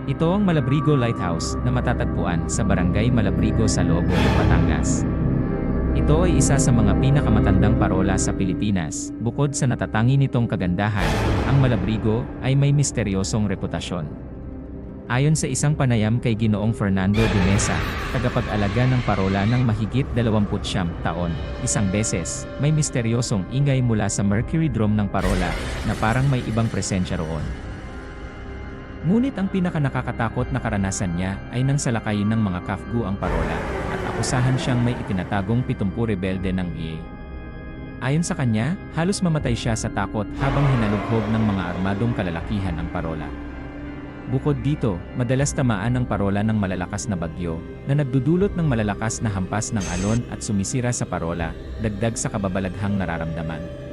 Ito ang Malabrigo Lighthouse na matatagpuan sa Barangay Malabrigo sa Lobo, Batangas. Ito ay isa sa mga pinakamatandang parola sa Pilipinas. Bukod sa natatangi nitong kagandahan, ang Malabrigo ay may misteryosong reputasyon. Ayon sa isang panayam kay Ginoong Fernando de Mesa, tagapag-alaga ng parola ng mahigit 29 taon, isang beses, may misteryosong ingay mula sa mercury drum ng parola na parang may ibang presensya roon. Ngunit ang pinakanakakatakot na karanasan niya ay nang salakayin ng mga kafgu ang parola at akusahan siyang may itinatagong 70 rebelde ng EA. Ayon sa kanya, halos mamatay siya sa takot habang hinalughog ng mga armadong kalalakihan ang parola. Bukod dito, madalas tamaan ang parola ng malalakas na bagyo na nagdudulot ng malalakas na hampas ng alon at sumisira sa parola, dagdag sa kababalaghang nararamdaman.